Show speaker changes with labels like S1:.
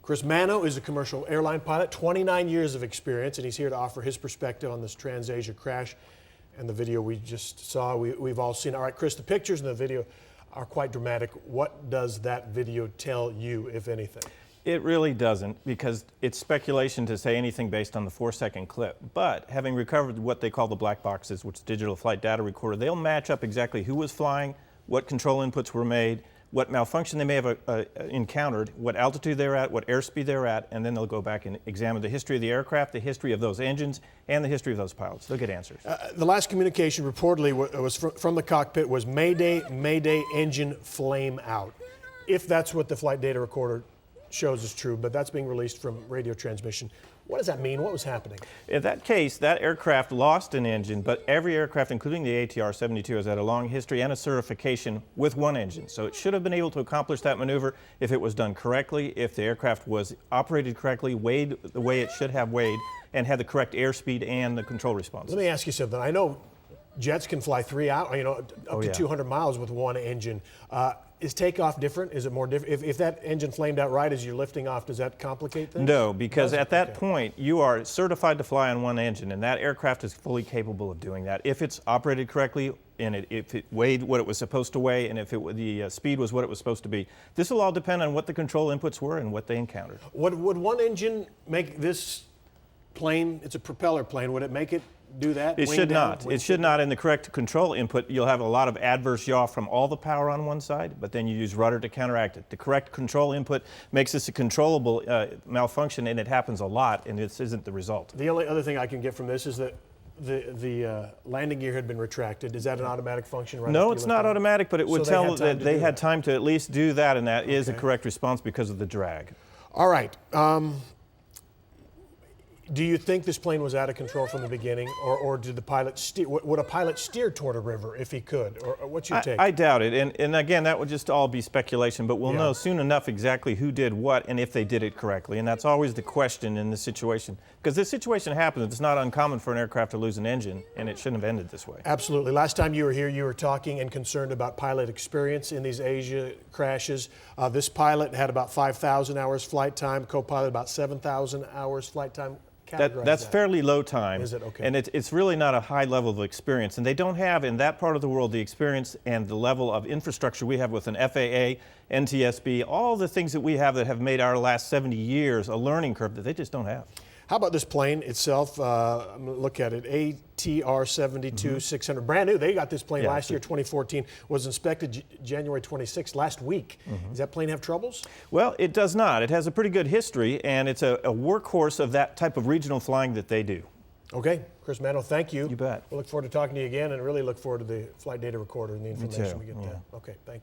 S1: Chris Mano is a commercial airline pilot, 29 years of experience, and he's here to offer his perspective on this Trans-Asia crash and the video we just saw. We've all seen. All right, Chris, the pictures in the video are quite dramatic. What does that video tell you, if anything?
S2: It really doesn't, because it's speculation to say anything based on the 4-second clip. But having recovered what they call the black boxes, which is digital flight data recorder, they'll match up exactly who was flying, what control inputs were made, what malfunction they may have encountered, what altitude they were at, what airspeed they were at, and then they'll go back and examine the history of the aircraft, the history of those engines, and the history of those pilots. They'll get answers.
S1: The last communication reportedly was from the cockpit was Mayday, Mayday, engine flame out. If that's what the flight data recorder shows is true, but that's being released from radio transmission. What does that mean? What was happening?
S2: In that case, that aircraft lost an engine, but every aircraft, including the ATR-72, has had a long history and a certification with one engine. So it should have been able to accomplish that maneuver if it was done correctly, if the aircraft was operated correctly, weighed the way it should have weighed, and had the correct airspeed and the control response.
S1: Let me ask you something. I know jets can fly 3 hours, up to 200 miles with one engine. Is takeoff different? Is it more different? If that engine flamed out right as you're lifting off, does that complicate things?
S2: No, because at that point, you are certified to fly on one engine, and that aircraft is fully capable of doing that. If it's operated correctly, and if it weighed what it was supposed to weigh, and if the speed was what it was supposed to be. This will all depend on what the control inputs were and what they encountered.
S1: Would one engine make this plane, it's a propeller plane, would it make it do that?
S2: It should not. It should not. In the correct control input, you'll have a lot of adverse yaw from all the power on one side, but then you use rudder to counteract it. The correct control input makes this a controllable malfunction, and it happens a lot, and this isn't the result.
S1: The only other thing I can get from this is that the landing gear had been retracted. Is that an automatic function? Right?
S2: No, it's not automatic, but it would tell that they had time to at least do that, and that is a correct response because of the drag.
S1: All right. Do you think this plane was out of control from the beginning, or did the pilot steer? Would a pilot steer toward a river if he could? Or what's your take?
S2: I doubt it. And again, that would just all be speculation, but we'll know soon enough exactly who did what and if they did it correctly. And that's always the question in this situation. Because this situation happens. It's not uncommon for an aircraft to lose an engine, and it shouldn't have ended this way.
S1: Absolutely. Last time you were here, you were talking and concerned about pilot experience in these Asia crashes. This pilot had about 5,000 hours flight time, co-pilot about 7,000 hours flight time.
S2: That's fairly low time.
S1: Is it? Okay.
S2: And it's really not a high level of experience. And they don't have, in that part of the world, the experience and the level of infrastructure we have with an FAA, NTSB, all the things that we have that have made our last 70 years a learning curve that they just don't have.
S1: How about this plane itself? I'm going to look at it. ATR-72 600, brand new. They got this plane last year, 2014. Was inspected January 26th, last week. Does that plane have troubles?
S2: Well, it does not. It has a pretty good history, and it's a workhorse of that type of regional flying that they do.
S1: Okay, Chris Mano, thank you.
S2: You bet.
S1: We'll look forward to talking to you again, and really look forward to the flight data recorder and the information we get there. Okay, thank you.